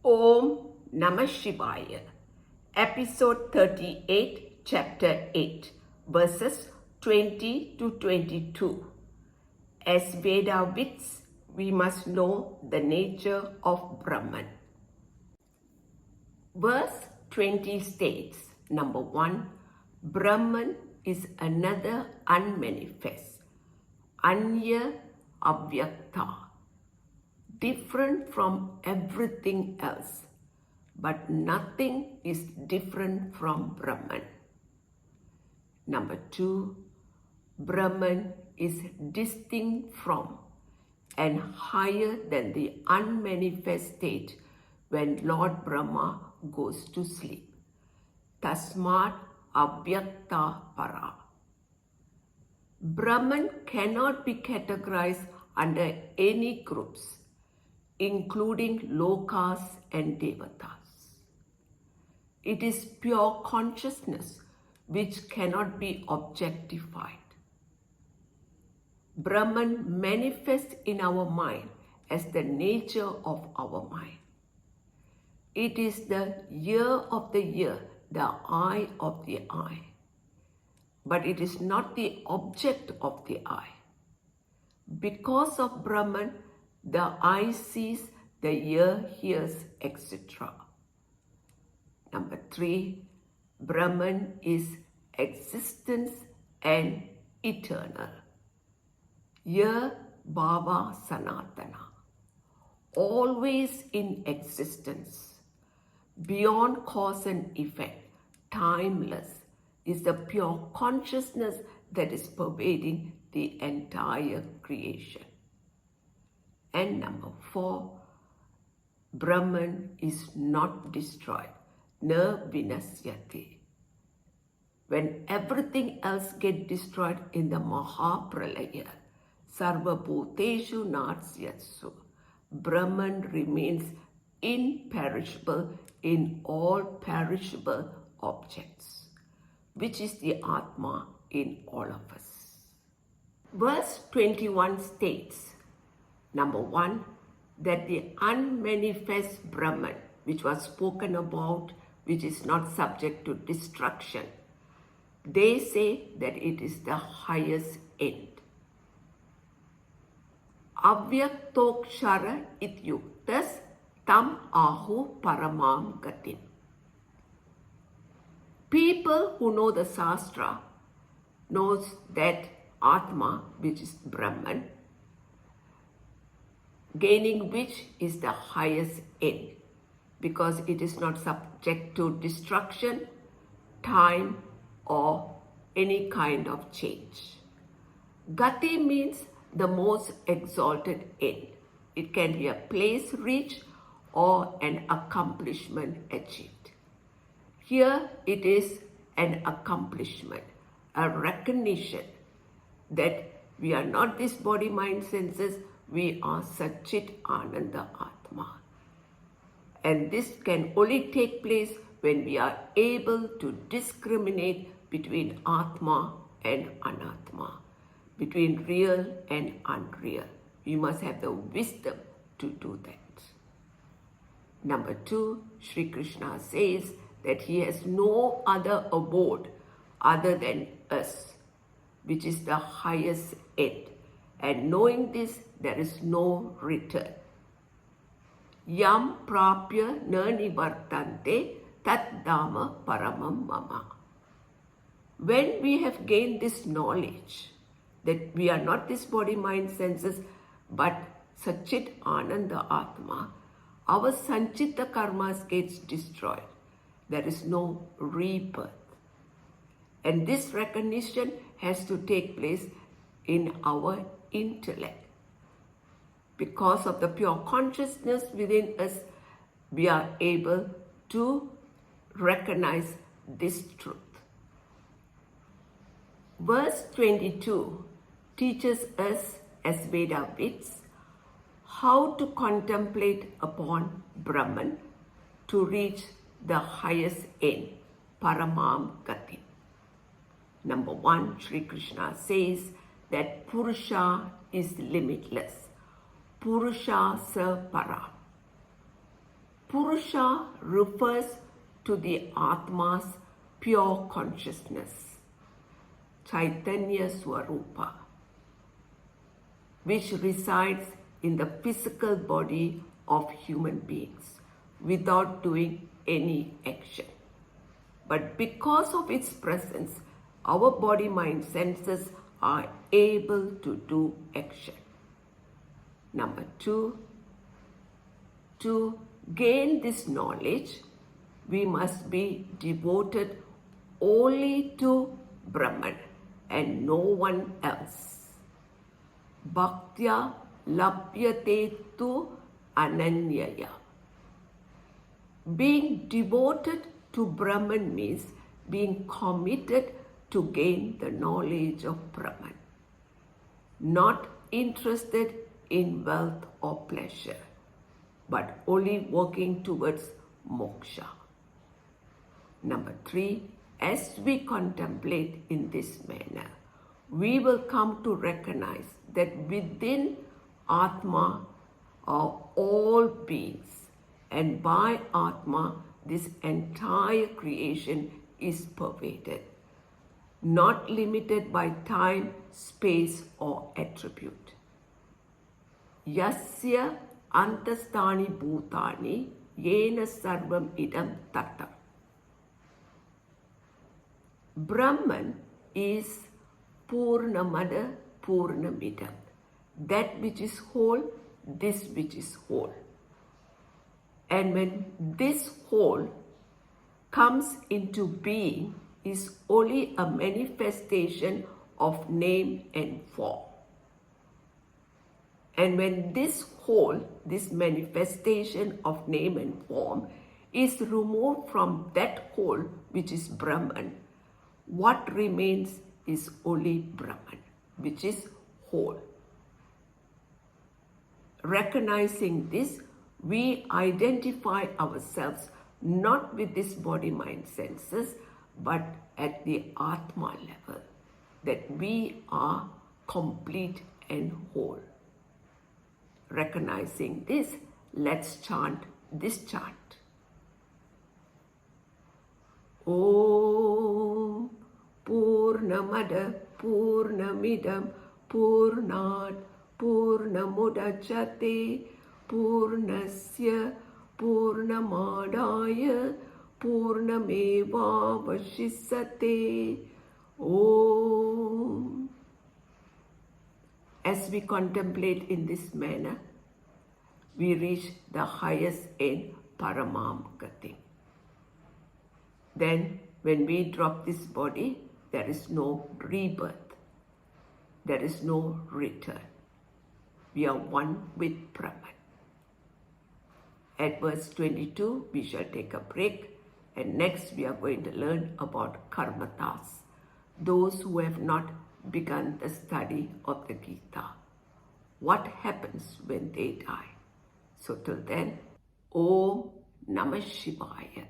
Om Namah Shivaya. Episode 38, Chapter 8, verses 20 to 22. As Vedavits, we must know the nature of Brahman. Verse 20 states, number 1, Brahman is another unmanifest, Anya Avyakta, different from everything else, but nothing is different from Brahman. Number 2, Brahman is distinct from and higher than the unmanifest state when Lord Brahma goes to sleep. Tasmat Avyakta Para. Brahman cannot be categorized under any groups, including lokas and devatas. It is pure consciousness which cannot be objectified. Brahman manifests in our mind as the nature of our mind. It is the ear of the ear, the eye of the eye, but it is not the object of the eye. Because of Brahman, the eye sees, the ear hears, etc. Number 3, Brahman is existence and eternal. Ya Bhava Sanatana, always in existence, beyond cause and effect, timeless, is the pure consciousness that is pervading the entire creation. And number 4, Brahman is not destroyed, na vinasyate. When everything else gets destroyed in the Mahapralaya, Sarva Bhuteshu Natsyatsu, Brahman remains imperishable in all perishable objects, which is the Atma in all of us. Verse 21 states, number 1, that the unmanifest Brahman, which was spoken about, which is not subject to destruction, they say that it is the highest end. Avyaktokshara ityuktas tam ahu paramam gatim. People who know the Shastra knows that Atma, which is Brahman, gaining which is the highest end, because it is not subject to destruction, time, or any kind of change. Gati means the most exalted end. It can be a place reached or an accomplishment achieved. Here it is an accomplishment, a recognition that we are not this body, mind, senses, we are Satchit Ananda Atma. And this can only take place when we are able to discriminate between Atma and Anatma, between real and unreal. We must have the wisdom to do that. Number 2, Sri Krishna says that he has no other abode other than us, which is the highest end. And knowing this, there is no return. Yam prapya na nivartante tat dhamma paramam mama. When we have gained this knowledge that we are not this body, mind, senses, but Satchit Ananda Atma, our Sanchita karmas gets destroyed. There is no rebirth. And this recognition has to take place in our intellect. Because of the pure consciousness within us, we are able to recognize this truth. Verse 22 teaches us as Vedavits how to contemplate upon Brahman to reach the highest end, Paramam Gati. Number 1, Sri Krishna says that Purusha is limitless. Purusha sa para. Purusha refers to the Atma's pure consciousness, Chaitanya Swarupa, which resides in the physical body of human beings without doing any action. But because of its presence, our body, mind, senses are able to do action. Number 2, to gain this knowledge, we must be devoted only to Brahman and no one else. Bhaktya labhyate tu ananyaya. Being devoted to Brahman means being committed to gain the knowledge of Brahman, not interested in wealth or pleasure, but only working towards moksha. Number 3, as we contemplate in this manner, we will come to recognize that within Atma are all beings, and by Atma this entire creation is pervaded, not limited by time, space or attribute. Yasya antastani bhutani yena sarvam idam tatam. Brahman is Purnamada Purnamidam, that which is whole, this which is whole. And when this whole comes into being, is only a manifestation of name and form. And when this whole, this manifestation of name and form is removed from that whole which is Brahman, what remains is only Brahman, which is whole. Recognizing this, we identify ourselves not with this body, mind, senses, but at the Atma level, that we are complete and whole. Recognizing this, let's chant this chant. Om Purnamada Purnamidam Purnat Purnamudachyate Purnasya Purnamadaya Purnameva Vashisate. Om. As we contemplate in this manner, we reach the highest end, Paramam Gati. Then, when we drop this body, there is no rebirth. There is no return. We are one with Brahman. At verse 22, we shall take a break, and next we are going to learn about karmatas, those who have not begun the study of the Gita. What happens when they die? So till then, Om Namah Shivaya.